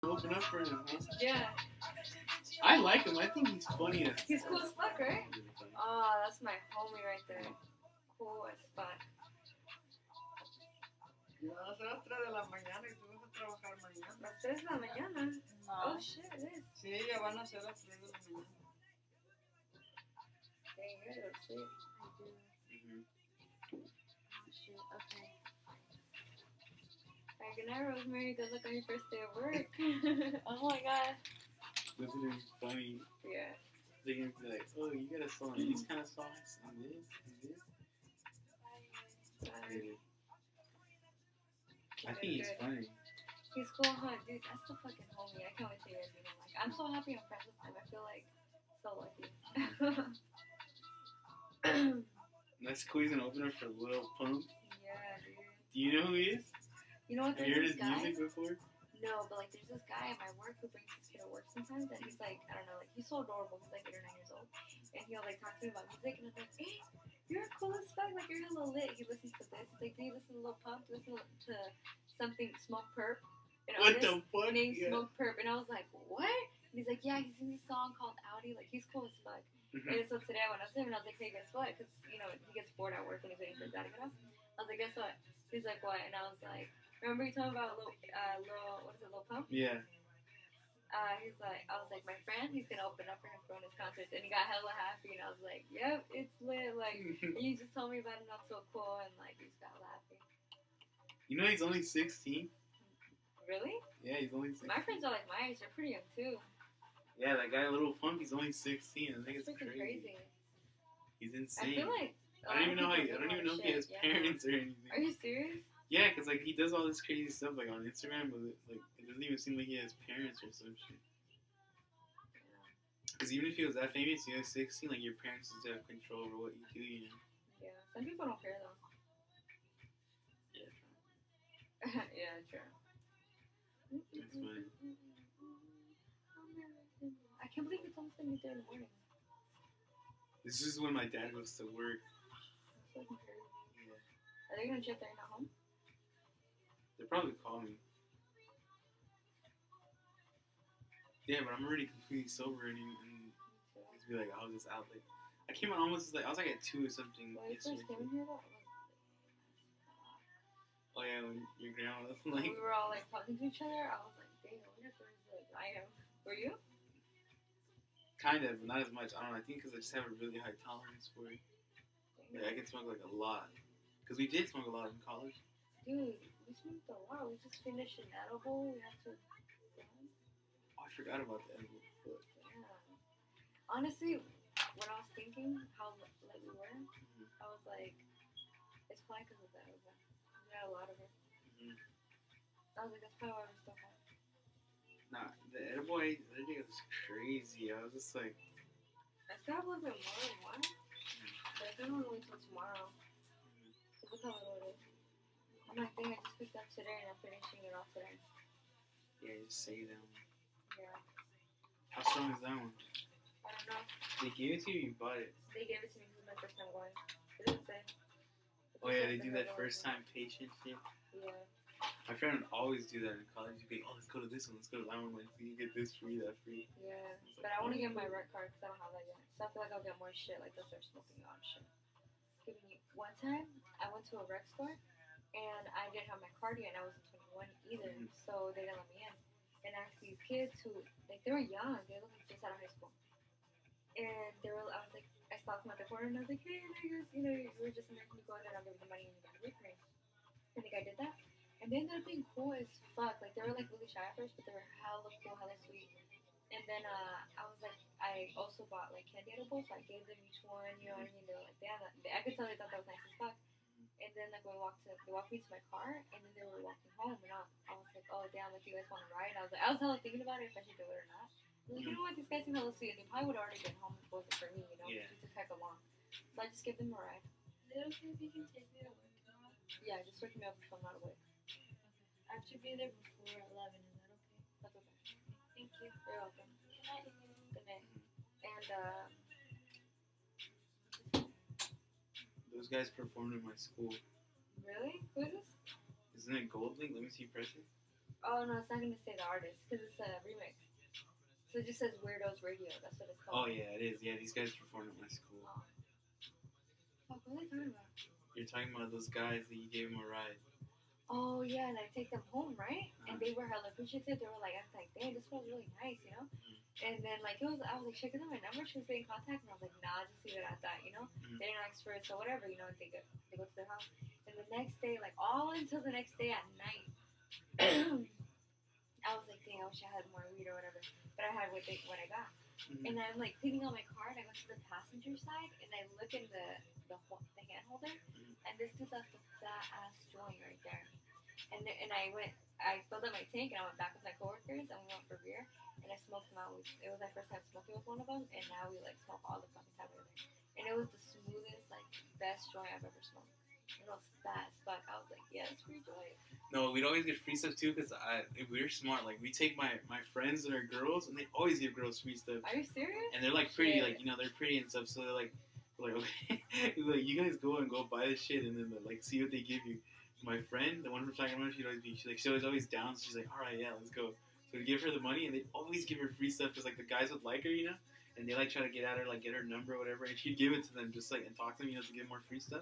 Open up for him, huh? Yeah. I like him. I think he's funny. He's cool as fuck, right? Oh, that's my homie right there. Cool as fuck. Ya van a ser las 3 de la mañana y tú vas a trabajar mañana. Las 3 de la mañana. No. Oh shit, it is. Sí, ya van a ser las 3 de la mañana. Dang, you gotta go to sleep. I do. Mm-hmm. Oh, shit. Okay. Alright, good night, Rosemary. Good luck on your first day of work. Oh my god. This is funny. Yeah. They're gonna be like, oh, you got a song, these kind of songs, and this, and this. Bye. I think he's funny. He's cool, huh? Dude, that's the fucking homie. I can't wait to hear him. Like, I'm so happy I'm friends with him. I feel like so lucky. That's cool. He's an opener for Lil Pump. Yeah, dude. Do you know who he is? You know what? Have you heard There's his this guy. music before? No, but like there's this guy at my work who brings his kid to work sometimes, and he's like, I don't know, like he's so adorable. He's like 8 or 9 years old, and he'll like talk to me about music, and I'm like, hey, you're cool as fuck. Like you're hella lit. He listens to this. He's like, do you listen to Lil Pump? Do you listen to something Smoke Perp? An What artist the fuck? named Yeah. Smoke Perp, and I was like, what? And he's like, yeah, he's in this song called Audi. Like he's cool as fuck. Mhm. And so today I went up to him and I was like, hey, guess what? Because you know he gets bored at work when he's waiting for his dad to get off. I was like, guess what? He's like, what? And I was like, remember you told me about Lil Pump? Yeah. He's like, I was like, my friend, he's gonna open up for him for one of his concerts, and he got hella happy, and I was like, yep, it's lit. Like, and you just told me about it, not so cool, and like, he just got hella happy. You know he's only 16? Really? Yeah, he's only 16. My friends are like my age; they're pretty young too. Yeah, that guy, Lil Pump, he's only 16. I think That's it's freaking crazy. He's I insane. feel like I don't even know how. I don't even know if he has parents or anything. Are you serious? Yeah, cause like he does all this crazy stuff like on Instagram, but like it doesn't even seem like he has parents or some shit. Cause even if he was that famous, he was 16. Like your parents just have control over what you do, you know. Yeah. Some people don't care though. Yeah. Yeah, true. That's funny. I can't believe it's almost like 3 in the morning. This is when my dad goes to work. That's fucking crazy. Yeah. Are they gonna check they're not home? They'll probably call me. Yeah, but I'm already completely sober and just be like, I was just out like I came out almost like I was like at 2 or something. When you first came in here though, Oh yeah, when your grandma was like we were all like talking to each other. I was like, dang, I wonder if there's like I am. Were you? kind of, not as much. I don't know. I think because I just have a really high tolerance for it. Like, I can smoke like a lot. Because we did smoke a lot in college. Dude, we smoked a lot. We just finished an edible. We have to. Oh, I forgot about the edible. Fuck. Yeah. Honestly, when I was thinking how late we were, I was like, it's probably because of the edible. We got a lot of it. Mhm. I was like, that's probably why we're still high. Nah, the edible I think it was crazy. I was just like, I still have a little bit more than one, but I think I'm gonna wait till tomorrow. Look how little it is. I'm not thinking I just picked up today and I'm finishing it off today. yeah, just say that one. Yeah. How strong is that one? I don't know. They gave it to you, you bought it. They gave it to me because it's my first time going. It didn't say. Oh yeah, they do that first time patient shit. Yeah. My friend would always do that in college. He'd be like, oh, let's go to this one, let's go to that one. Like, you get this free, that free. Yeah. But I want to get my rec card because I don't have that yet. So I feel like I'll get more shit. Like they'll start smoking on shit. Give me one time. I went to a rec store and I didn't have my card yet and I wasn't 21 either. So they didn't let me in. And I asked these kids who, like, they were young. They looked like just out of high school. And they were, I was like, I stopped them at the corner and I was like, hey, niggas, you know, you were just in there, can you go in there and I'll give you the money and you get a weed cream. And the guy did that. And they ended up being cool as fuck. Like, they were, like, really shy at first, but they were hella cool, hella sweet. And then I was like, I also bought, like, candy edibles, so I gave them each one, you know what I mean? They were like, damn, I could tell they thought that was nice as fuck. And then, like, they walked me to my car, and then they were walking home, and I was like, oh, damn, like, you guys want to ride? And I was hella thinking about it, if I should do it or not. I was like, you know what, these guys seem hella sweet, and they probably would have already been home if it wasn't for me, you know? Yeah. Just to tag along. So I just gave them a ride. Is it okay if you can take me to work tomorrow? Yeah, just wake me up if I'm not awake. I have to be there before 11. Is that okay? That's okay. Thank you. You're welcome. Good night. And, Those guys performed in my school. really? Who is this? Isn't it Gold Link? Let me see pressure. Oh no, it's not gonna say the artist because it's a remix. So it just says Weirdos Radio. That's what it's Oh called. yeah, it is. Yeah, these guys performed at my school. Oh. Fuck, what are they talking about? You're talking about those guys that you gave them a ride. Oh yeah, and I take them home, right? And they were hella appreciative. They were like, I was like, dang, this was really nice, you know? And then like I was like, should I give them my number? Should we stay in contact? And I was like, nah, just leave it at that, you know? They didn't ask for it, so whatever, you know. They go to their house, and the next day, like all until the next day at night, I was like, dang, I wish I had more weed or whatever. But I had what I got. And I'm like cleaning out my car, and I go to the passenger side, and I look in the hand holder, and this dude left a fat ass joint right there. And I filled up my tank, and I went back with my coworkers, and we went for beer, and I smoked them out. It was my first time smoking with one of them, and now we like smoke all the fucking time together. And it was the smoothest, like best joint I've ever smoked. It was fat as fuck. I was like, yes, free joint. No, we'd always get free stuff too because we're smart. Like we take my friends that are girls, and they always give girls free stuff. Are you serious? And they're like pretty, Shit. like they're pretty and stuff. So they're like okay, like you guys go buy this shit, and then like see what they give you. My friend, the one from talking about, she'd always down. So she's like, all right, yeah, let's go. So we give her the money, and they always give her free stuff because like the guys would like her, you know, and they like try to get at her, like get her number or whatever, and she'd give it to them just like and talk to them, you know, to get more free stuff.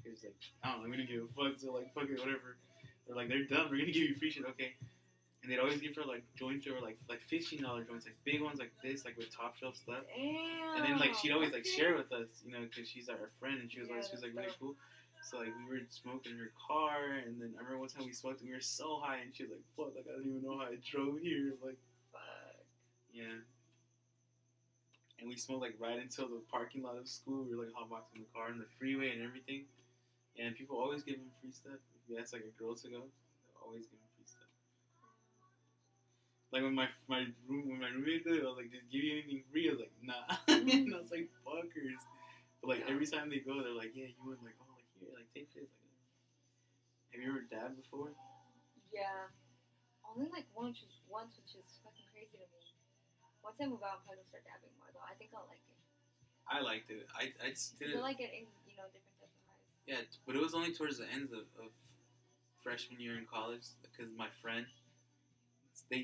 It's like, I don't know, I'm gonna give a fuck. So like, fuck it, whatever. They're like, they're done. We're gonna give you free shit, okay? And they'd always give her like joints or like $15 joints, like big ones like this, like with top shelf stuff. Damn. And then like she'd always like share with us, you know, because she's like our friend, and she was like really cool. So like we were smoking in her car, and then I remember one time we smoked and we were so high, and she was like, "Fuck, like I don't even know how I drove here." Like, Fuck. yeah. And we smoked like right until the parking lot of school. We were like hotboxing the car and the freeway and everything. And people always give them free stuff. If you ask like a girl to go, they'll always give them free stuff. Like when my roommate did it, I was like, "Did give you anything free?" I was like, "Nah." And I was like, "Fuckers." But like every time they go, they're like, "Yeah, you went like, oh, like here, like take this." Like, have you ever dabbed before? Yeah. Only like once, which is fucking crazy to me. Once I move out, I'm probably gonna start dabbing more though. I think I'll like it. I liked it. I just I did feel it. like getting, different types of highs. Yeah, but it was only towards the end of freshman year in college because my friend,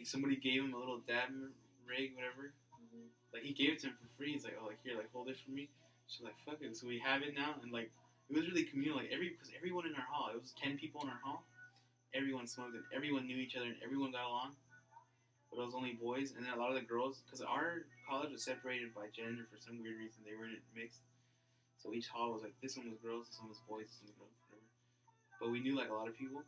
somebody gave him a little dab rig, whatever. Mm-hmm. Like he gave it to him for free. He's like, "Oh, like here, like hold it for me." She's like, "Fuck it." So we have it now, and like it was really communal. Like because everyone in our hall, it was 10 people in our hall. Everyone smoked it. Everyone knew each other, and everyone got along. But it was only boys, and then a lot of the girls, because our college was separated by gender for some weird reason. They weren't mixed. So each hall was like, this one was girls, this one was boys, this one was girls, whatever. But we knew like a lot of people.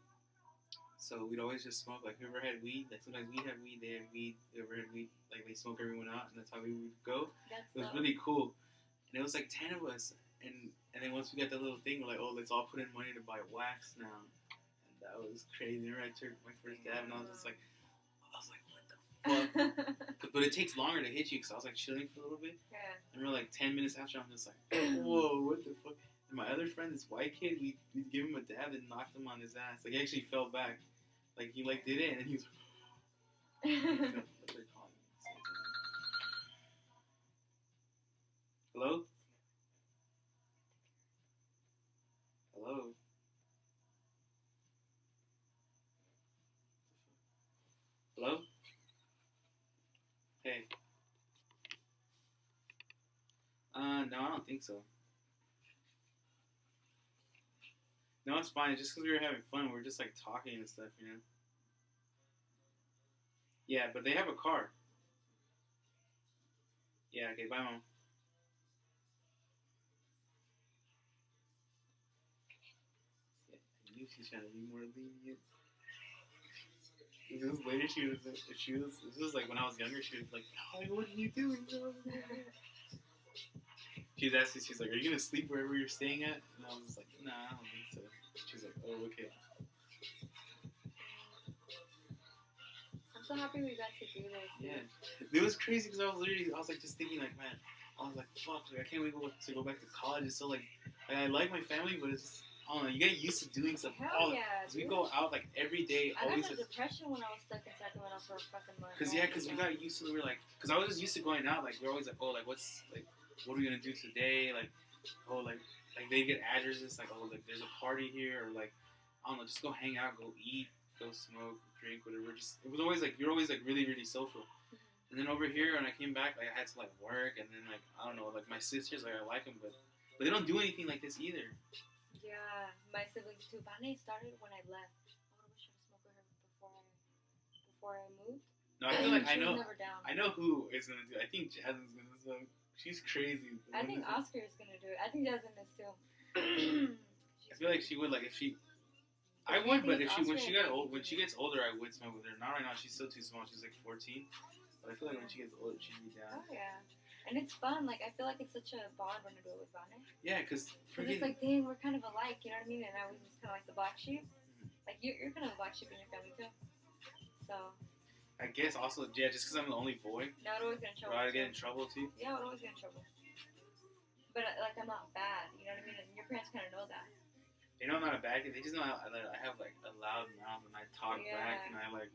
So we'd always just smoke, like whoever had weed, like sometimes we'd have weed, they had weed, whoever had weed, like they smoke everyone out, and that's how we would go. It was really cool. And it was like 10 of us, and then once we got that little thing, we're like, oh, let's all put in money to buy wax now. And that was crazy. I remember I took my first dab, and I was like, what the fuck? But it takes longer to hit you, because I was like chilling for a little bit. Yeah. I remember like 10 minutes after, I'm just like, whoa, what the fuck? And my other friend, this white kid, we'd give him a dab and knocked him on his ass. Like, he actually fell back. Like, he like did it, and then he was like, hello? Hello? Hello? Hey. No, I don't think so. No, it's fine. It's just because we were having fun. We were just, like, talking and stuff, you know? Yeah, but they have a car. Yeah, okay, bye, Mom. Yeah, I knew she's trying to be more lenient. This was later, this was like when I was younger, she was like, oh, what are you doing? She's asking, she's like, are you going to sleep wherever you're staying at? And I was just like, nah, I don't think so. She's like, oh, okay. I'm so happy we got to do this. Yeah. It was crazy because I was like just thinking like, man, I was like, fuck, like, I can't wait to go back to college. It's so like I like my family, but it's just, I don't know, you get used to doing stuff. Hell yeah. We go out like every day. I always got the depression when I was stuck in Sacramento for a fucking month. Because we got used to it. We were like, because I was just used to going out. Like we're always like, oh, like what are we gonna do today? Like, oh, like they get addresses like, oh, like there's a party here, or like I don't know, just go hang out, go eat. go smoke, drink, whatever. Just it was always like you're always like really really social. And then over here, when I came back, like I had to like work, and then like I don't know, like my sisters, like I like them, but they don't do anything like this either. Yeah, my siblings too. Vane started when I left. I would have wished I smoke with her before I moved. No, I feel like She was never down. I know who is gonna do it. I think Jasmine's gonna smoke. She's crazy. I think Oscar is gonna do it. I think Jasmine is too. I feel like she would like if she. I would, but if she when she gets older, I would smoke with her. Not right now. She's still too small. She's like 14. But I feel like when she gets older, she'd be down. Oh yeah, and it's fun. Like I feel like it's such a bond when I do it with Vane. Yeah, because it's like, dang, we're kind of alike. You know what I mean? And I was just kind of like the black sheep. Like you're kind of a black sheep in your family too. So. I guess also just because I'm the only boy. No, I'd always get in trouble. I'd get in trouble too. Yeah, I'd always get in trouble. But like I'm not bad. You know what I mean? And your parents kind of know that. They know I'm not a bad kid. They just know I have like a loud mouth and I talk back and I like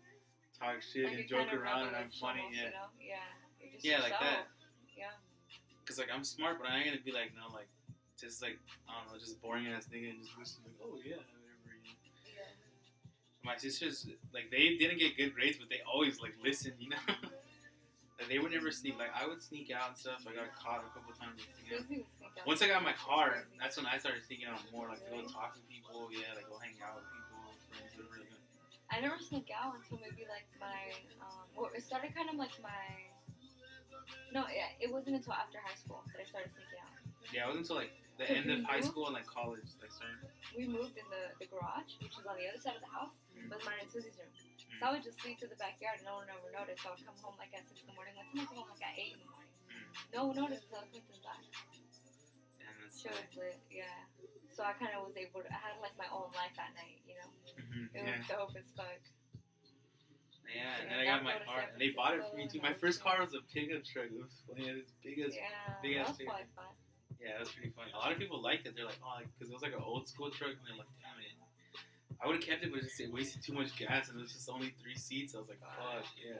talk shit like and joke around and I'm funny. You know? Yeah. You're just like that. Yeah. Cause like I'm smart, but I ain't gonna be like no like just like I don't know just boring ass nigga and just listen like oh yeah whatever. You know? Yeah. My sisters like they didn't get good grades, but they always like listened. You know. Like, they would never sneak. Like I would sneak out and stuff. So I got caught a couple times. Once I got my car, that's when I started sneaking out more. Like to go talk to people. Yeah, like go hang out with people, friends, whatever. I never sneak out until maybe like my well, it started kind of like my it wasn't until after high school that I started sneaking out. Yeah, it wasn't until like the end of high school and like college that I started. We moved in the garage, which was on the other side of the house, was mine and Susie's room. So I would just sleep to the backyard and no one ever noticed. So I would come home like at 6 in the morning. Like sometimes I come home like at 8 in the morning. No one noticed until I went to the back. She was lit, yeah. So I kind of was able to, I had like my own life at night, you know? It was dope as fuck. Yeah, and then I got my car, and they bought it for me too. My first car was a pickup truck. It was funny, it's big as big ass pickup. That was fun. Yeah, that was pretty funny. A lot of people liked it. They're like, oh, because it was like an old school truck, and they're like, damn it. I would have kept it, but it wasted too much gas, and it was just only 3 seats. I was like, fuck, yeah.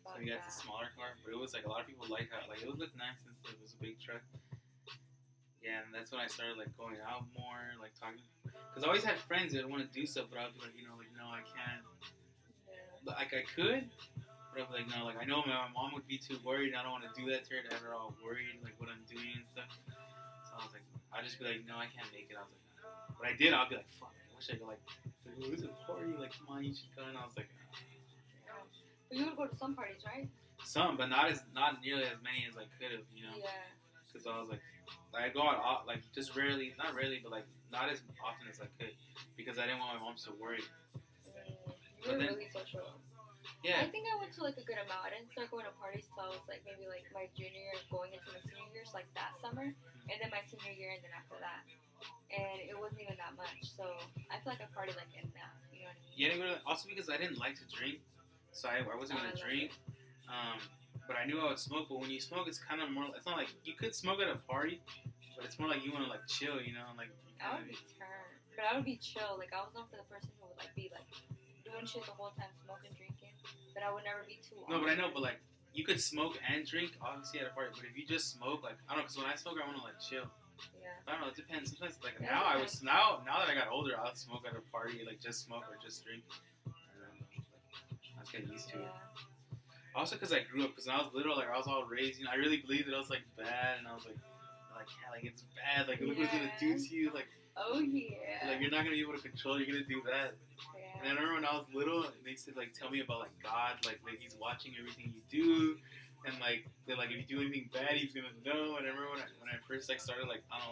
So we got the smaller car, but it was like a lot of people liked how, like, it would look nice and stuff. It was a big truck. Yeah, and that's when I started like going out more, like talking. Because I always had friends that would want to do stuff, but I'd be like, you know, like, no, I can't. But, like, I could, but I'd be like, no, like, I know my mom would be too worried. I don't want to do that to her, to have her all worried, like, what I'm doing and stuff. So I was like, I'd just be like, no, I can't make it. I was like, no. But I did, I'd be like, fuck, I wish I could, like, oh, this is a party, like, come on, you should come. And I was like, But you would go to some parties, right? Some, but not nearly as many as I could have, you know? Yeah. Because I was like I go out, like, just rarely, not rarely, but, like, not as often as I could, because I didn't want my mom to worry. You were really social. Yeah. I think I went to, like, a good amount. I didn't start going to parties till I was, like, maybe, like, my junior year, going into my senior years, like, that summer, and then my senior year, and then after that. And it wasn't even that much, so I feel like I partied, like, in that, you know what I mean? Yeah, also because I didn't like to drink, so I wasn't going to drink. But I knew I would smoke, but when you smoke, it's kind of more, it's not like, you could smoke at a party, but it's more like you want to, like, chill, you know, like. I would be turned, but I would be chill, like, I was not for the person who would, like, be, like, doing shit the whole time, smoking, drinking, but I would never be too No, but I know, but, like, you could smoke and drink, obviously, at a party, but if you just smoke, like, I don't know, because when I smoke, I want to, like, chill. Yeah. I don't know, it depends, sometimes, like, now that I got older, I'll smoke at a party, like, just smoke or just drink. I don't know, like, I was getting used to it. Also, because I grew up, because when I was little, like, I was all raised, you know, I really believed that I was, like, bad, and I was like, yeah, like, it's bad, like, look what it's gonna do to you, like, oh, yeah. Like, you're not gonna be able to control, you're gonna do that. Yeah. And I remember when I was little, they used to, like, tell me about, like, God, like, he's watching everything you do, and, like, they're like, if you do anything bad, he's gonna know, and I remember when I first, like, started, like, I don't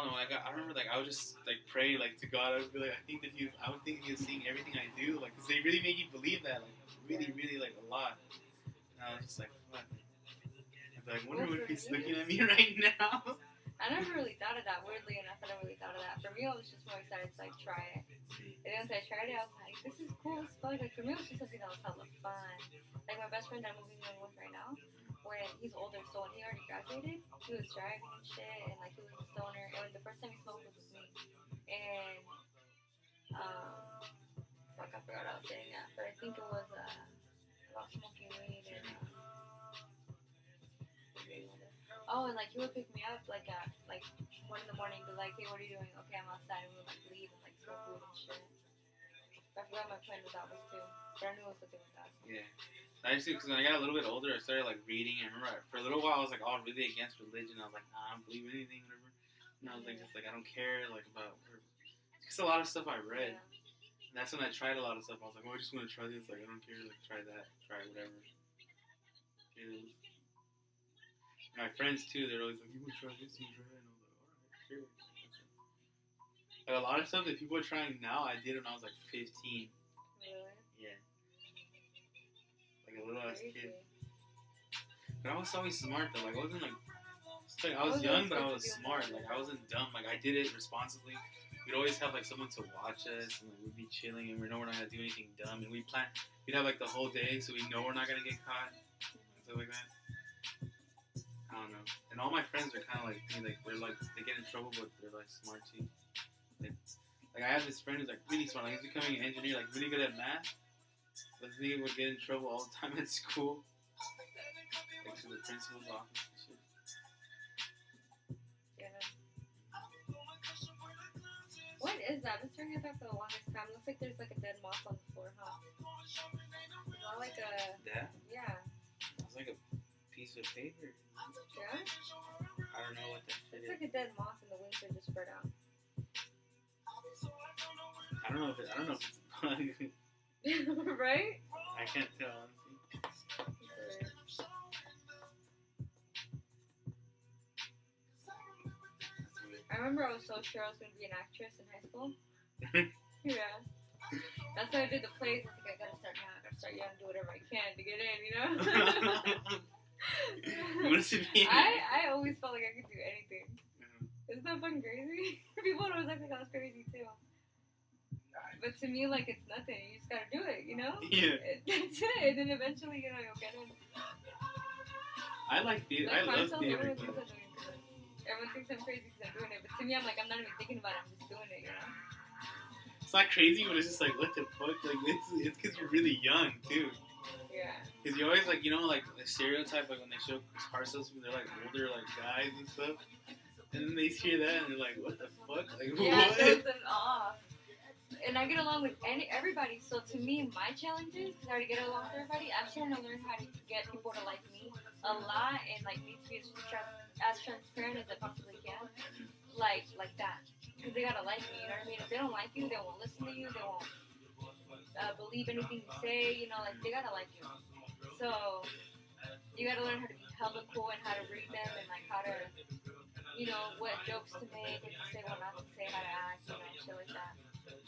know, like, I remember, like, I would just, like, pray, like, to God. I would be like, I would think he was seeing everything I do, like, because they really make you believe that, like, really, really, like, a lot. And I was just like, what? I'd be like, I wonder if he's looking at me right now. I never really thought of that, weirdly enough. I never really thought of that. For me, I was just more excited to, like, try it. And once I tried it, I was like, this is cool as fuck. Like, for me, it was just something that was hella fun. Like, my best friend I'm moving in with right now, when he's older, so when he already graduated, he was driving and shit, and, like, he was a stoner. And the first time he smoked was with me. And, fuck, I forgot what I was saying at. But I think it was, about smoking weed and, oh, and, like, he would pick me up, like, at, like, 1 in the morning, be like, hey, what are you doing? Okay, I'm outside, and we would, like, leave and, like, smoke weed and shit. I forgot my plan with that was too. But I knew it was something like that. Yeah. I used to, because when I got a little bit older, I started like reading. I remember for a little while I was like all really against religion. I was like, nah, I don't believe in anything, whatever. And I was like, just like I don't care, like about. Just a lot of stuff I read. Yeah. And that's when I tried a lot of stuff. I was like, oh, I just want to try this. Like I don't care. Like try that. Try whatever. And my friends too, they're always like, you want to try this? You try that? And I was like, alright, sure. Like a lot of stuff that people are trying now, I did when I was like 15. Really? Yeah. Like a little ass Crazy. kid. But I was always smart though. Like I wasn't like I was young, but I was smart. Like I wasn't dumb. Like I did it responsibly. We'd always have like someone to watch us, and like, we'd be chilling, and we know we're not gonna do anything dumb. And we'd have like the whole day, so we know we're not gonna get caught, and stuff like that. I don't know. And all my friends are kind of like me. Like they get in trouble, but they're like smart too. Like I have this friend who's like really smart. Like he's becoming an engineer, like really good at math. But this nigga would get in trouble all the time at school, like to the principal's office and shit. Yeah. What is that? I've been staring at that for the longest time. Looks like there's like a dead moth on the floor, huh? Not like a. That? Yeah. It's like a piece of paper. Yeah? I don't know what that shit It's is. like a dead moth and the wings are just spread out. I don't know if it's a bug. Right? I can't tell, honestly. I remember I was so sure I was going to be an actress in high school. Yeah. That's why I did the plays. I was like, I gotta start now. I gotta start young, do whatever I can to get in, you know? What does it mean? I always felt like I could do anything. Isn't that fucking crazy? People always act like I was crazy too. But to me, like, it's nothing. You just gotta do it, you know? Yeah. That's it. And then eventually, you know, you'll get in. I like theater. Like, I love myself, theater. everyone thinks I'm doing it. Everyone thinks I'm crazy because I'm doing it. But to me, I'm like, I'm not even thinking about it. I'm just doing it, you know? It's not crazy, but it's just like, what the fuck? Like, it's because you're really young, too. Yeah. Because you always, like, you know, like, the stereotype, like, when they show car salesmen, they're, like, older, like, guys and stuff. And then they hear that, and they're like, what the fuck? Like, Yeah, what? it throws them off. And I get along with everybody. So to me, my challenge is, because I already get along with everybody, I'm trying to learn how to get people to like me a lot and, like, me to be as transparent as I possibly can. Like that. Because they gotta like me, you know what I mean? If they don't like you, they won't listen to you, they won't believe anything you say, you know, like, they gotta like you. So, you gotta learn how to be hella cool and how to read them and, like, how to, you know, what jokes to make, what to say, what not to say, how to act, you know, shit like that.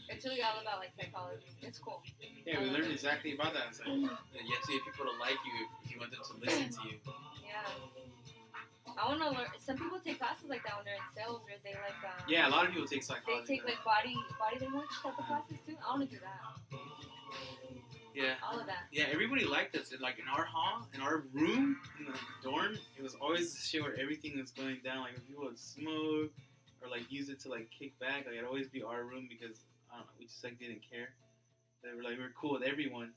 It's really all about, like, psychology. It's cool. Yeah, we learned exactly about that. It's like, you have to get people to like you if you want them to listen to you. Yeah. I want to learn. Some people take classes like that when they're in sales, or they like. Yeah, a lot of people take They psychology. take like body language type of classes too. I want to do that. Yeah. All of that. Yeah, everybody liked us. And, like, in our hall, in our room, in the dorm, it was always the shit where everything was going down. Like, when people would smoke or, like, use it to, like, kick back, like, it'd always be our room because, I don't know, we just, like, didn't care. They were, like, we were cool with everyone.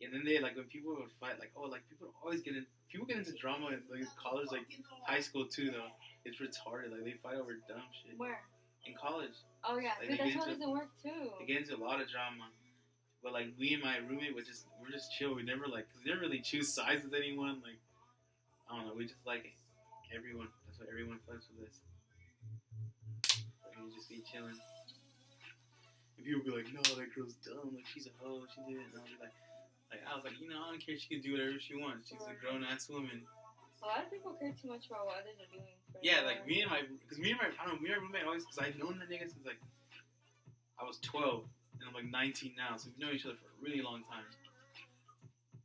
And then they, like, when people would fight, like, oh, like, people get into drama in, like, college, like, high school, too, though. It's retarded. Like, they fight over dumb shit. Where? In college. Oh yeah, Like, dude, they that's get how it into- doesn't work too. They get into a lot of drama. But, like, me and my roommate we're just chill. We never, like, because we never really choose sides with anyone. Like, I don't know. We just like everyone. That's why everyone fucks with us. Like, we just be chilling. And people be like, no, that girl's dumb. Like, she's a hoe. She did it. And I was like, you know, I don't care. She can do whatever she wants. She's a grown-ass woman. A lot of people care too much about what others are doing. Yeah, like, me and my roommate always, because I've known the nigga since, like, I was 12. And I'm like 19 now, so we've known each other for a really long time.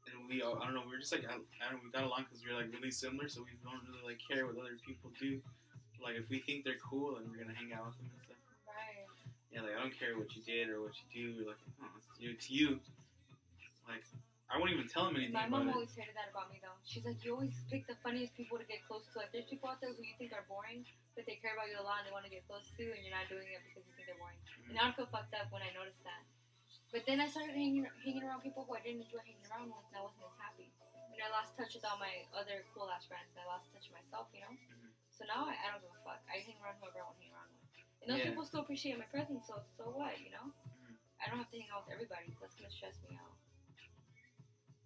And we, I don't know, we're just like, I don't know, we got along because we're like really similar, so we don't really like care what other people do. Like, if we think they're cool, then we're gonna hang out with them and stuff. Right. Yeah, like, I don't care what you did or what you do. We're like, oh, it's you. Like, I won't even tell them anything My about mom it. always hated that about me though. She's like, you always pick the funniest people to get close to. Like, there's people out there who you think are boring, but they care about you a lot and they want to get close to, and you're not doing it because you think they're boring. And now I feel fucked up when I noticed that. But then I started hanging around people who I didn't enjoy hanging around with, and I wasn't as happy. And I lost touch with all my other cool ass friends, and I lost touch with myself, you know? Mhm. So now I don't give a fuck. I hang around whoever I want to hang around with. And those Yeah. people still appreciate my presence, so what, you know? I don't have to hang out with everybody. That's gonna stress me out.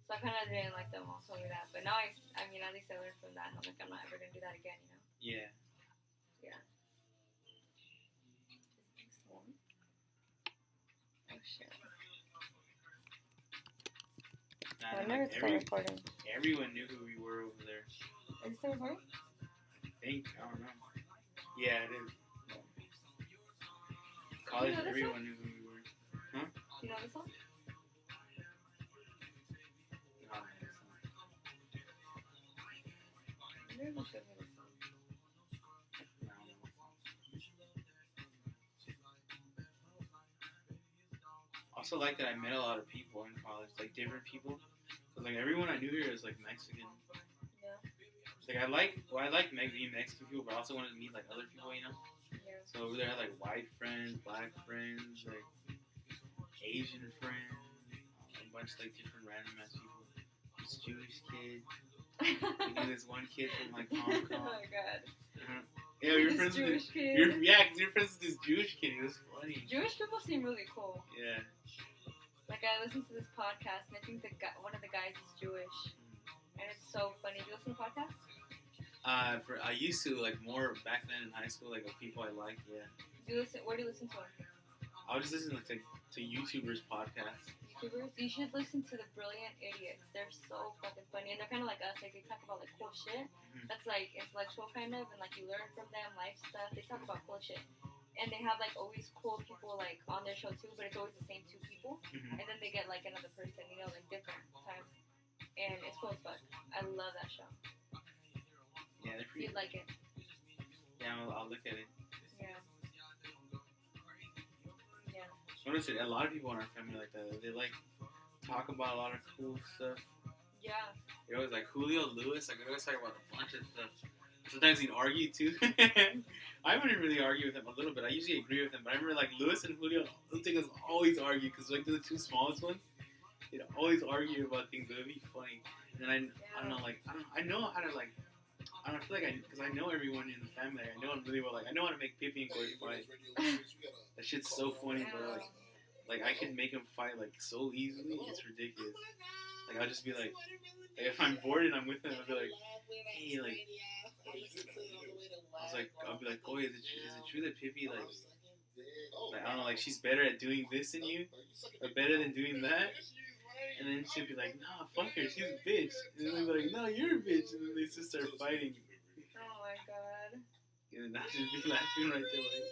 So I kind of didn't like them all told me that. But now I mean, at least I learned from that. And I'm like, I'm not ever gonna do that again. You know? Yeah. Yeah. Oh shit. Nah, I never started recording. Everyone knew who we were over there. Is it still recording? I think. I don't know. Yeah, it is. College, everyone knew who we were. Huh? You know this song? No, Maybe you showed me this song. Also, like that I met a lot of people in college, like different people. Cause like everyone I knew here is like Mexican. Yeah. Like I like being Mexican people, but I also wanted to meet like other people, you know. Yeah. So over there I had like white friends, black friends, like Asian friends, a bunch of like different random ass people. This Jewish kid. You knew this one kid from like Hong Kong. Oh my god. Yeah, you're This friends with Jewish kid. cause you're friends with this Jewish kid. It was funny. Jewish people seem really cool. Yeah. Like I listened to this podcast and I think one of the guys is Jewish, and it's so funny. Do you listen to podcasts? I used to like more back then in high school, like of people I liked. Yeah. Do you listen? Where do you listen to them? I was just listening to YouTubers podcasts. YouTubers. You should listen to the Brilliant Idiots. They're so fucking funny, and they're kind of like us. Like they talk about like cool shit. That's like intellectual kind of, and like you learn from them, life stuff. They talk about cool shit. And they have like always cool people like on their show too, but it's always the same two people. And then they get like another person, you know, like different times. And it's cool as fuck. I love that show. Yeah, they're pretty. You'd like it. Yeah, I'll look at it. Yeah. Yeah. Notice it. A lot of people in our family like that. They like talk about a lot of cool stuff. Yeah. They always like Julio Lewis. Like they always talk about a bunch of stuff. Sometimes he'd argue too. I wouldn't really argue with him a little bit. I usually agree with him, but I remember like Lewis and Julio, those things always argue because like they're the two smallest ones. They'd always argue about things, but it'd be funny. And then I don't know, like I know how to like. I don't feel like because I know everyone in the family. I know them really well. Like I know how to make Pippi and Corey fight. That shit's so funny, bro. Like I can make them fight like so easily. It's ridiculous. Like I'll just be like if I'm bored and I'm with them, I'll be like, hey, like. I'll be like, boy, is it true that Pippi like I don't know, like she's better at doing this than you, or better than doing that? And then she'll be like, nah, fuck her, she's a bitch. And then they'll be like, no, you're a bitch. And then they just start fighting. Oh my god. And I'll just be laughing right there, like.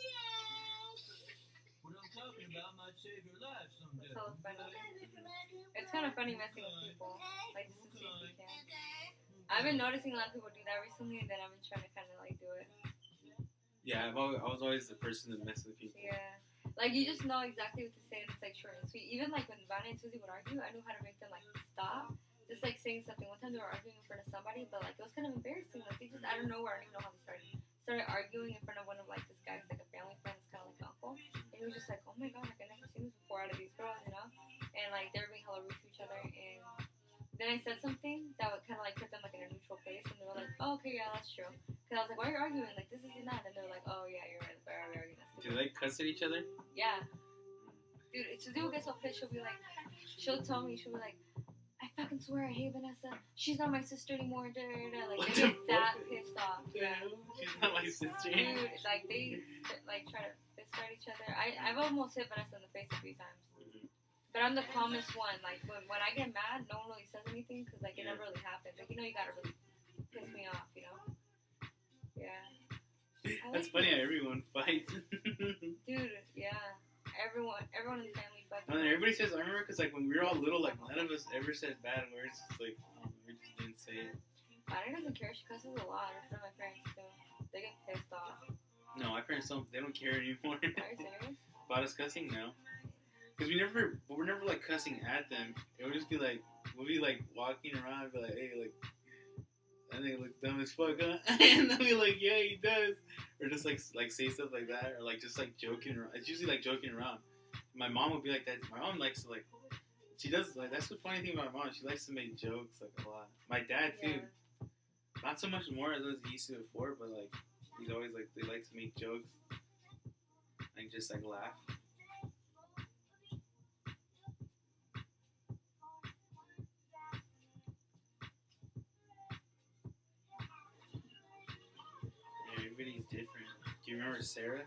What I'm talking about might save your life someday. It's so funny. It's kind of funny messing with people, like just to see if you can. I've been noticing a lot of people do that recently, and then I've been trying to kind of like do it. Yeah, I was always the person that messed with people. Yeah. Like, you just know exactly what to say, and it's like short and sweet. Even like when Vanna and Susie would argue, I knew how to make them like stop. Just like saying something. One time they were arguing in front of somebody, but like it was kind of embarrassing. Like they just out of nowhere, I don't even know how they started arguing in front of one of like this guy's like a family friend, it's kind of like an uncle. And he was just like, oh my god, like I never seen this before out of these girls, you know? And like they were being hella rude to each other, and then I said something that would kind of like put them like in a neutral place, and they were like, oh, okay, yeah, that's true. Because I was like, why are you arguing? Like, this isn't that. And they were like, oh, yeah, you're right. Why are we arguing? Do they cuss at each other? Yeah. Dude, Susie will get so pissed. She'll be like, she'll tell me, she'll be like, I fucking swear I hate Vanessa. She's not my sister anymore. Da, da, da. Like, they get that pissed off. Yeah. She's not my sister. Dude, like, they like try to fist fight each other. I've almost hit Vanessa in the face a few times. But I'm the calmest one. Like, when I get mad, no one really says anything because, like, it never really happens. Like, you know, you gotta really piss me off, you know? Yeah. That's funny how everyone fights. Dude, yeah. Everyone in the family fights. Everybody says, I remember because, like, when we were all little, like, none of us ever said bad words. It's like, we just didn't say it. Bonnie doesn't care. She cusses a lot in front of my parents, too. They get pissed off. No, my parents don't. They don't care anymore. Are you serious? About us cussing? No. Because we're never like cussing at them. It would just be like, we'll be like walking around and be like, hey, like, that nigga looks dumb as fuck, huh? And they'll be like, yeah, he does. Or just like say stuff like that, or like just like joking around. It's usually like joking around. My mom would be like that. My mom likes to like, she does like, that's the funny thing about my mom. She likes to make jokes like a lot. My dad too. Yeah. Not so much more as he used to before, but like, he's always like, they like to make jokes. Like just like laugh. Everybody's different. Do you remember Sarah,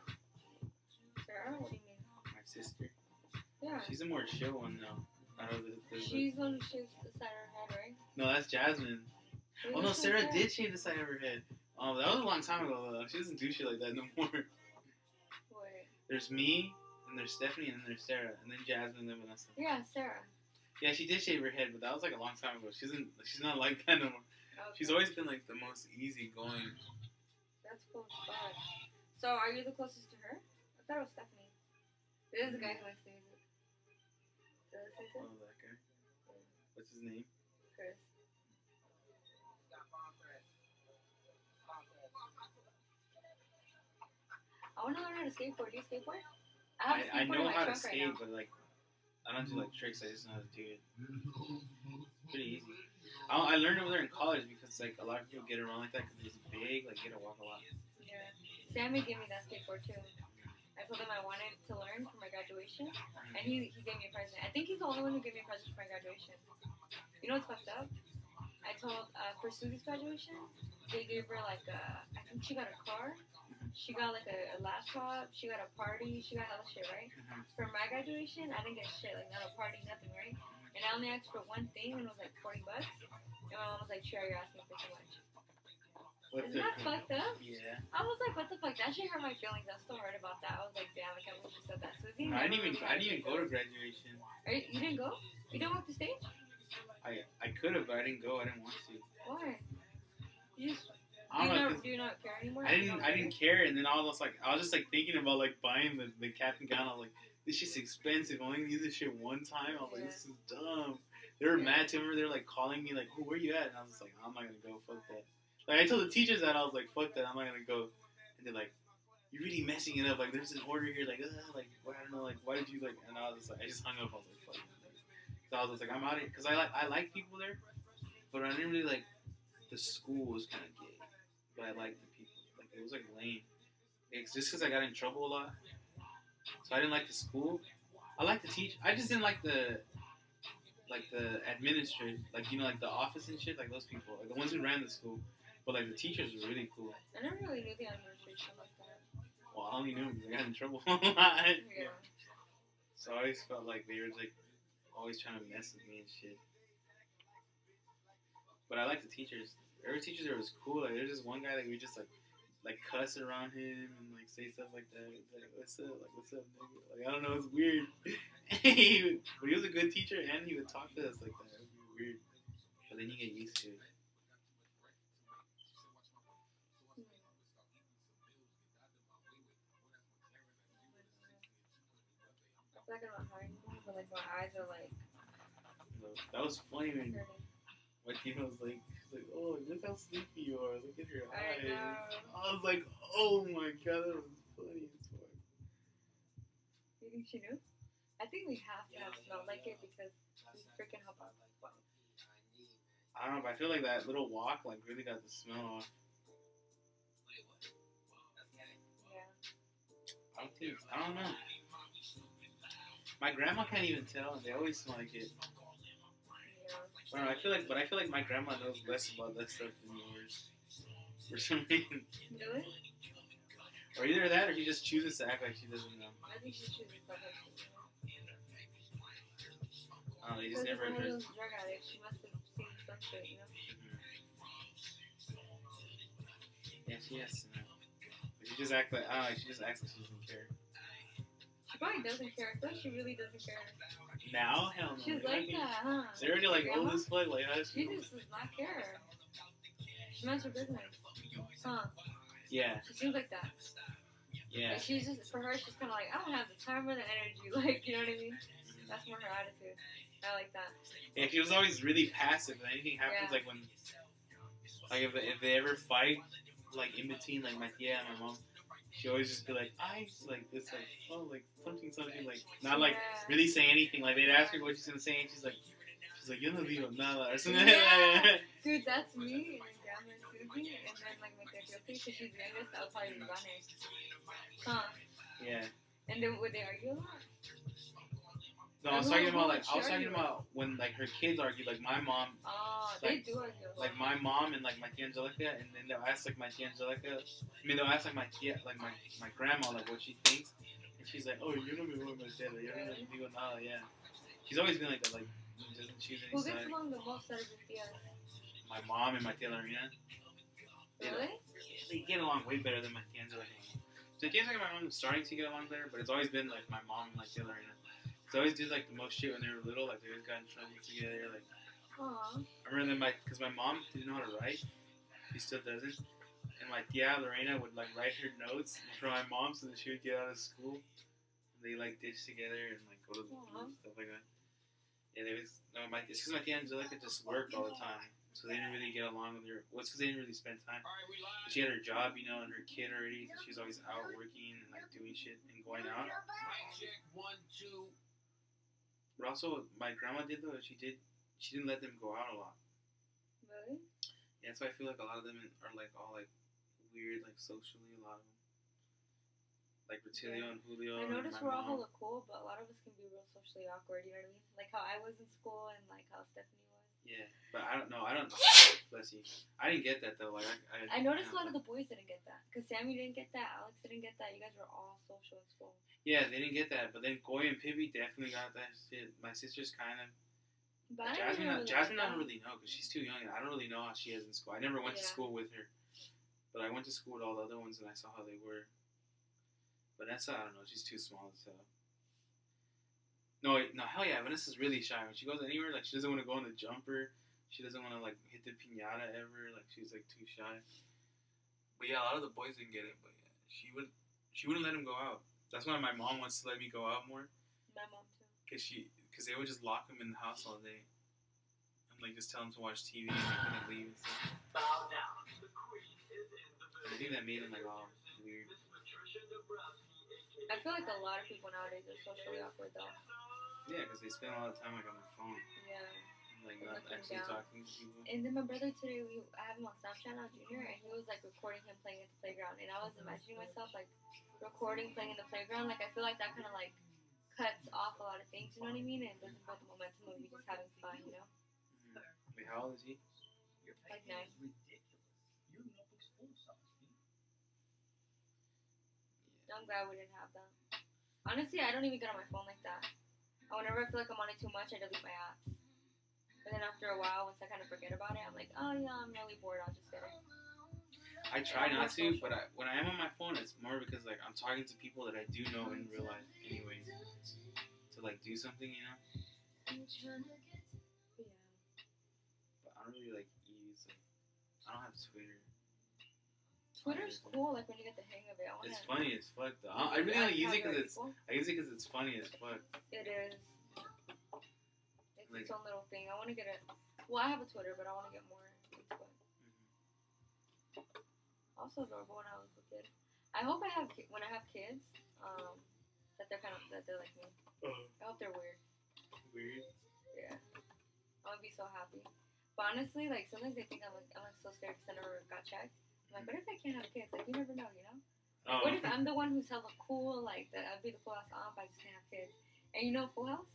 Sarah? What do you mean? my sister? Yeah. She's a more chill one though. Out of the She's on the side of her head, right? No, that's Jasmine. Wait, Oh no, which one's Sarah did shave the side of her head. Oh, that was a long time ago though. She doesn't do shit like that no more. Wait. There's me, and there's Stephanie, and then there's Sarah, and then Jasmine, and then Vanessa. Yeah, Sarah. Yeah, she did shave her head, but that was like a long time ago. She's not like that no more. Okay. She's always been like the most easygoing. That's cool as fuck. So, are you the closest to her? I thought it was Stephanie. It is the guy who likes to music. Did I say Oh, so? that guy. What's his name? Chris. I want to learn how to skateboard. Do you skateboard? I have a skateboard know in my how to trunk right skate, now. but like I don't do like tricks. I just know how to do it. Pretty easy. I learned over there in college because like a lot of people get around like that because it's big. Like you gotta walk a lot. Yeah. Sammy gave me that skateboard too. I told him I wanted to learn for my graduation, and he gave me a present. I think he's the only one who gave me a present for my graduation. You know what's fucked up? I told for Susie's graduation, they gave her like I think she got a car, she got like a laptop, she got a party, she got hella shit, right? For my graduation, I didn't get shit, like not a party, nothing, right? And I only asked for one thing, and it was like $40. And my mom was like, "Sure, you're asking for too much." What's Isn't that fucked up? Yeah. I was like, what the fuck? That shit hurt my feelings. I still heard about that. I was like, damn, I can't believe she said that. Susie, I didn't never even go to graduation. You didn't go? You didn't walk the stage? I could have, but I didn't go. I didn't want to. Why? You just I don't know. 'Cause do you not care anymore? I didn't care, and then I was just like thinking about like buying the cap and gown. I was like, this shit's expensive. I'm only use this shit one time. I was like, this is dumb. They were mad to me. They were like calling me like, oh, where you at? And I was just like, I'm not gonna go. Fuck that. Like I told the teachers that I was like, fuck that. I'm not gonna go. And they're like, you're really messing it up. Like there's an order here. Like I don't know. Like why did you like? And I was just like, I just hung up. I was like, fuck. So I was just like, I'm out of here because I like people there, but I didn't really like. The school was kind of gay, but I liked the people. Like it was like lame. It's just because I got in trouble a lot, so I didn't like the school. I liked the teach. I just didn't like the administrators, like you know, like the office and shit, like those people, like the ones who ran the school. But like the teachers were really cool. I never really knew the administration like that. Well, I only knew them because I got in trouble a lot. Yeah. So I always felt like they were like always trying to mess with me and shit. But I like the teachers. Every teacher there was cool. Like there's this one guy that we just like cuss around him and like say stuff like that. It's like what's up? Like what's up, nigga? Like I don't know. It's weird. But he was a good teacher and he would talk to us like that. It would be weird. But then you get used to it. I feel like I'm not high anymore, but like my eyes are like That was funny when hurting. Tina was like, oh, look how sleepy you are. Look at your I eyes. know. I was like, oh my god, that was funny as fuck. You think she knew? I think we have to have smelled like it because we freaking help out. I don't know, but I feel like that little walk like really got the smell off. Yeah. I don't know. My grandma can't even tell, and they always smell like it. Yeah. I don't know, I feel like my grandma knows less about that stuff than yours. For some reason. Really? Or either that, or she just chooses to act like she doesn't know. I think she should be stuff like she knows. I don't know, they just Because never one of address. those drug addicts, she must have seen some shit, you know? Yeah, she has to know. But she just acts like, she just acts like she doesn't care. She probably doesn't care. I feel like she really doesn't care. Now? Hell no. She's like that, huh? They're already like Grandma? old as fuck, like how She just does not care. She minds her business. Huh? Yeah, She seems like that. yeah. Like she's just, for her, she's kind of like, I don't have the time or the energy. Like, you know what I mean? That's more her attitude. I like that. Yeah, she was always really passive. When anything happens, Yeah. like when, like if they ever fight, like in between, like my tia and my mom, she always just be like, like it's like, oh, like something, like not like Yeah. really say anything. Like they'd ask her what she's gonna say, and she's like, yo no digo nada or something. Yeah. Dude, that's me and Grandma Susie, and then like my therapist, because she's the youngest, I'll probably be running. Huh? Yeah. And then would they argue a lot? No, I was talking about when like her kids argue. Like my mom, Oh, Like- they do argue. like my mom and like my tia Angelica, and then they'll ask like my tia Angelica. I mean, they'll ask like my tia, like my grandma, like what she thinks, and she's like, "Oh, you know me with my teta. You know me with nada." Yeah, she's always been like that. Like doesn't choose any Who gets side. along the most out of your tias? My mom and my tia Lorena, Really? they get along way better than my tia Angelica. So it seems like my mom is starting to get along better, but it's always been like my mom and my tia Lorena. They always did like the most shit when they were little. Like they always got in trouble together. Like Aww. I remember that because my mom didn't know how to write. She still doesn't. And my tia Lorena would like write her notes for my mom so that she would get out of school. And they like ditch together and like go to the pool and stuff like that. Yeah, they was it's because my tia Angelica just worked all the time, so they didn't really get along with her. Well, it's because they didn't really spend time. She had her job, you know, and her kid already. So she was always out working and like doing shit and going out. Check 1, 2. But also, my grandma did though. She didn't let them go out a lot. Really? Yeah, that's why I feel like a lot of them are like all like weird, like socially. A lot of them, like Rutilio and Julio. I and noticed my we're all mom. hella cool, but a lot of us can be real socially awkward. You know what I mean? Like how I was in school and like how Stephanie was. Yeah, but I don't know. Bless you. I didn't get that though. Like I noticed a lot of the boys didn't get that. Cause Sammy didn't get that. Alex didn't get that. You guys were all social in school. Yeah, they didn't get that, but then Goy and Pibby definitely got that shit. My sister's kind of. But I didn't Jasmine, I really don't really know because she's too young, and I don't really know how she is in school. I never went to Yeah. school with her, but I went to school with all the other ones, and I saw how they were. Vanessa, I don't know, she's too small to tell. No, hell yeah, Vanessa's really shy. When she goes anywhere, like she doesn't want to go on the jumper. She doesn't want to like hit the piñata ever. Like she's like too shy. But yeah, a lot of the boys didn't get it. But yeah, she wouldn't let him go out. That's why my mom wants to let me go out more. My mom too. Because they would just lock him in the house all day. And like just tell him to watch TV and they couldn't leave and stuff. I think that made him like all weird. I feel like a lot of people nowadays are socially awkward though. Yeah, because they spend a lot of time like on their phone. Yeah. Like not Looking actually down. talking to people. And then my brother today, I have him on Snapchat now, Junior, and he was like recording him playing at the playground. And I was imagining myself like recording playing in the playground. Like I feel like that kind of like cuts off a lot of things. You know what I mean? And it doesn't put the momentum of you just having fun. You know? Mm-hmm. Wait, how old is he? Like 9. I'm glad we didn't have that. Honestly, I don't even get on my phone like that. Whenever I feel like I'm on it too much, I delete my apps. But then after a while, once I kind of forget about it, I'm like, oh yeah, I'm really bored. I'll just get it. I try not to, but when I am on my phone, it's more because like I'm talking to people that I do know in real life anyway. To like do something, you know. Yeah. But I don't really like use. Like, I don't have Twitter. Twitter's cool, like when you get the hang of it. It's funny as fuck though. I really only use it because it's funny as fuck. It is. It's Like- its own little thing. I want to get it. Well, I have a Twitter, but I want to get more into it. Also adorable when I was a kid. I hope when I have kids, that they're like me. I hope they're weird. Weird. Yeah. I would be so happy. But honestly, like sometimes I think I'm like so scared because I never got checked. I'm like, what if I can't have kids? Like you never know, you know? Oh. What if I'm the one who's hella cool? Like that I'd be the cool ass aunt, but I just can't have kids. And you know Full House?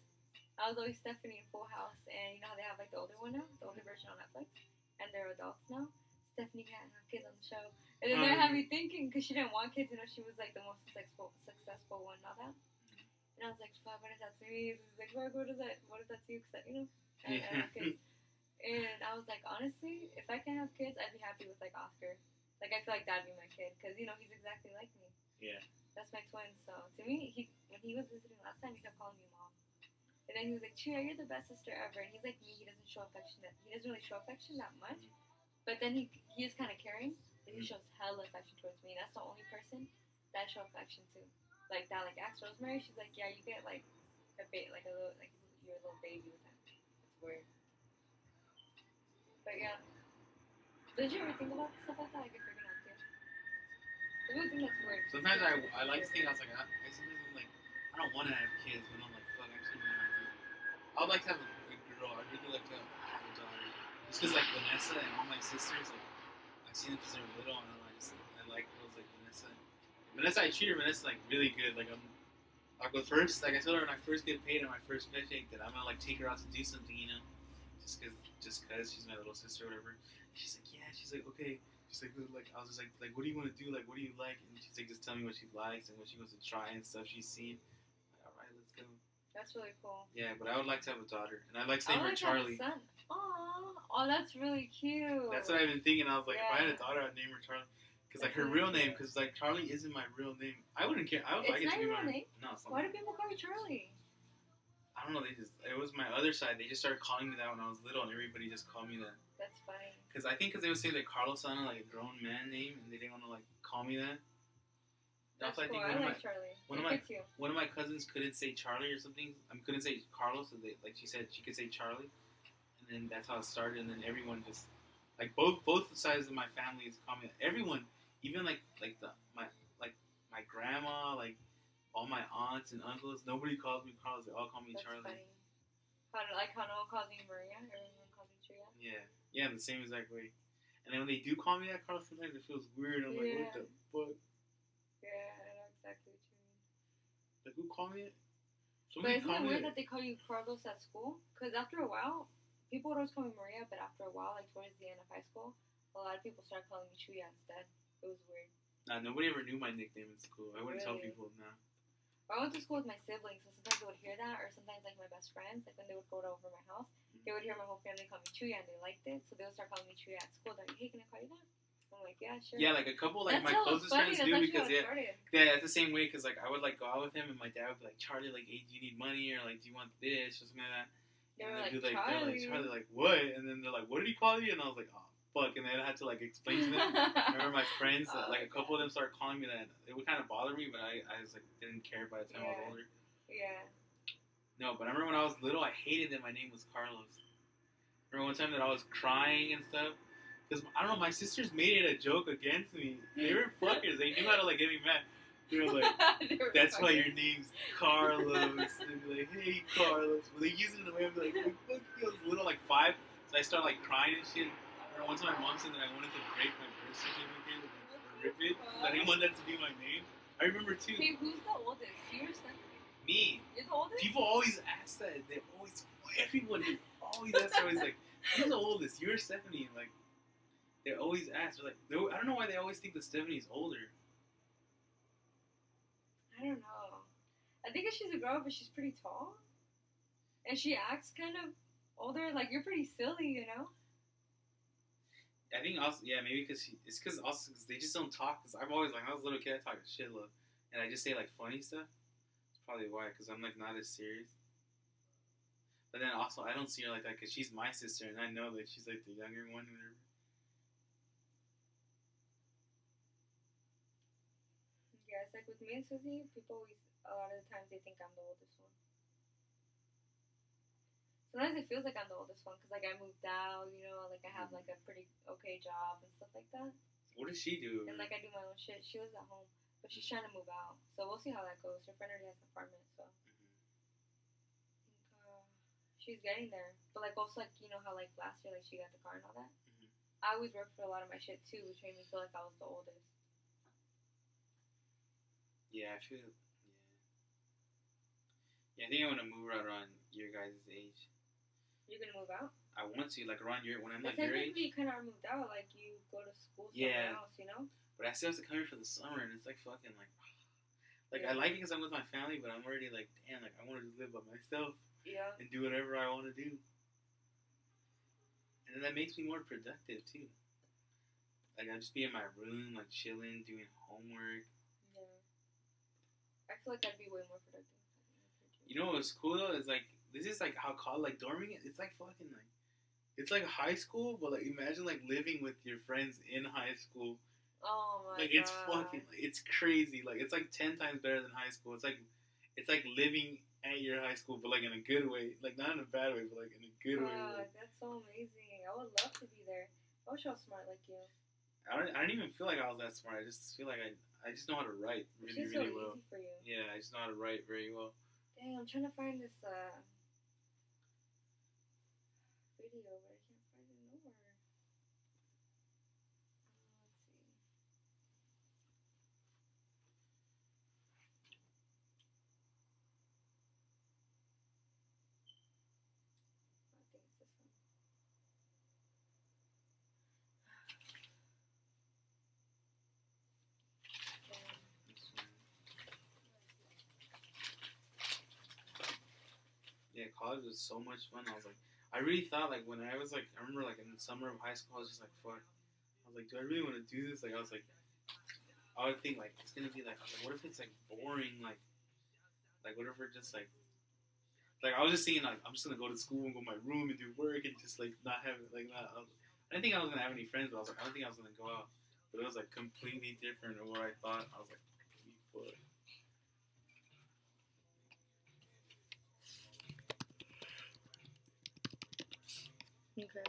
I was always Stephanie in Full House, and you know how they have like the older one now, the older version on Netflix, and they're adults now. Stephanie can't have kids on the show, and then that had me thinking because she didn't want kids. You know, she was like the most successful one, not that. And I was like, fuck, what does that to me? Like, what does that to you? Because you know, I have kids. And I was like, honestly, if I can't have kids, I'd be happy with like Oscar. Like I feel like that'd be my kid because you know he's exactly like me. Yeah. That's my twin. So to me, when he was visiting last time, he kept calling me mom. And then he was like, Chuya, you're the best sister ever. And he's like me, he doesn't show affection. He doesn't really show affection that much. But then he is kind of caring. But he shows hella affection towards me. And that's the only person that I show affection to. Like that, like Axe Rosemary. She's like, yeah, you get like a little, like you're a little baby with him. It's weird. But yeah. Did you ever think about stuff like that? Like if you're gonna have kids? I really think that's weird. Sometimes I like to think I was like, sometimes I'm like, I don't want to have kids, but I'm like, fuck, actually, man, I do. I would like to have a girl. I'd really like to have a daughter. Just because, like, Vanessa and all my sisters, like, I've seen them since they were little, and I like girls like Vanessa. I treat Vanessa, like, really good. Like, Like with first, like I told her when I first get paid on my first paycheck that I'm gonna like take her out to do something, you know, just cause she's my little sister or whatever. She's like, yeah. She's like, okay. She's like I was just like, what do you want to do? Like, what do you like? And she's like, just tell me what she likes and what she wants to try and stuff she's seen. Like, all right, let's go. That's really cool. Yeah, but I would like to have a daughter, and I'd like to I name her would like to have a Charlie. son. Aww. Oh, that's really cute. That's what I've been thinking. I was like, if I had a Yeah. daughter, I'd name her Charlie. Because like That's her really real name, cute. because like Charlie isn't my real name. I wouldn't care. I would It's like it not to be your my real name? No, it's not. Why do people call you Charlie? I don't know. It was my other side. They just started calling me that when I was little, and everybody just called me that. That's funny. Because they would say that Carlos sounded like a grown man name, and they didn't want to like call me that. That's Also, I cool. think I like Charlie. one of It my- fits you. one of my cousins couldn't say Charlie or something. Couldn't say Carlos, so she said she could say Charlie, and then that's how it started. And then everyone just like both sides of my family is calling me everyone, even my grandma, like all my aunts and uncles. Nobody calls me Carlos. They all call me That's Charlie. funny. How no one calls me Maria. Everyone calls me Chuya. Yeah, the same exact way. And then when they do call me that, Carlos, sometimes it feels weird. I'm like, what the fuck? Yeah, I know exactly what you mean. Like, who called me it? But isn't it weird that they call you Carlos at school? Because after a while, people would always call me Maria, but after a while, like towards the end of high school, a lot of people started calling me Chuya instead. It was weird. Nah, nobody ever knew my nickname in school. I wouldn't tell Really? people now. I went to school with my siblings, so sometimes they would hear that, or sometimes like my best friends, like when they would go over my house, they would hear my whole family call me Chuya, and they liked it, so they would start calling me Chuya at school. They're like, hey, can I call you that? I'm like, yeah, sure. Yeah, like a couple like That's my how closest funny. friends That's do actually because how it started. yeah, it's the same way because like I would like go out with him and my dad would be like, Charlie, like, hey, do you need money or like do you want this or something like that? They And were they'd like, be Charlie. Charlie, like what? And then they're like, what did he call you? And I was like, oh fuck. And then I had to like explain to them. I remember my friends, like a couple of them started calling me that. It would kind of bother me, but I was like didn't care by the time I was older. Yeah. No, but I remember when I was little, I hated that my name was Carlos. Remember one time that I was crying and stuff? Because, I don't know, my sisters made it a joke against me. They were fuckers. They knew how to, like, get me mad. They were like, that's why your name's Carlos. They'd be like, hey, Carlos. But they use it in a way of like, fuck you. I was little, like 5. So I started, like, crying and shit. I remember one time my mom said that I wanted to break my birth certificate or rip it. Because I didn't want that to be my name. I remember, too. Hey, who's the oldest? You or Stephanie? Me. You're the oldest? People always ask that. Everyone always asks. They're always like, "Who's the oldest? You or Stephanie?" Like, they always ask. They're like, I don't know why they always think that Stephanie's older. I don't know. I think she's a girl, but she's pretty tall. And she acts kind of older. Like, you're pretty silly, you know? I think also, yeah, maybe because they just don't talk. Because I'm always like, when I was a little kid, I talk shit low, and I just say like funny stuff. That's probably why. Because I'm like not as serious. But then also, I don't see her like that because she's my sister, and I know that she's like the younger one. Whatever. Yeah, it's like with me and Susie, people always, a lot of the times they think I'm the oldest one. Sometimes it feels like I'm the oldest one because like I moved out, you know, like I have like a pretty okay job and stuff like that. What does she do? And like I do my own shit. She lives at home, but she's trying to move out, so we'll see how that goes. Her friend already has an apartment, so I think she's getting there. But like also like you know how like last year like she got the car and all that. I always worked for a lot of my shit too, which made me feel like I was the oldest. Yeah, I feel. Yeah, I think I want to move right around your guys' age. You're gonna move out? I want to, like around when I'm But like your age. technically, you kind of moved out. Like you go to school somewhere else, you know? But I still have to come here for the summer, and it's like fucking like I like it because I'm with my family, but I'm already like, damn, like I want to just live by myself Yeah. and do whatever I want to do. And then that makes me more productive too. Like I just be in my room, like chilling, doing homework. Yeah. I feel like I'd be way more productive. You know what's cool though is like this is like how like dorming it. It's like fucking like it's like high school, but like imagine like living with your friends in high school. Oh my Like god. it's fucking, it's crazy. Like it's like 10 times better than high school. It's like living at your high school, but like in a good way. Like not in a bad way, but like in a good way. Like, That's so amazing. I would love to be there. I wish I was smart like you. I don't even feel like I was that smart. I just feel like I just know how to write It's really just so really well. easy for you. Yeah, I just know how to write very well. Dang, I'm trying to find this video, but I can't find it nowhere. Let's see. Yeah, college was so much fun. I was like, I really thought like when I was like, I remember like in the summer of high school, I was just like, fuck. I was like, do I really want to do this? Like, I was like, I would think like it's gonna be like, I was like, what if it's like boring? Like what if we're just like I was just thinking like I'm just gonna go to school and go to my room and do work and just like not have it like that. I didn't think I was gonna have any friends, but I was like, I don't think I was gonna go out. But it was like completely different than what I thought. I was like, fuck. Okay.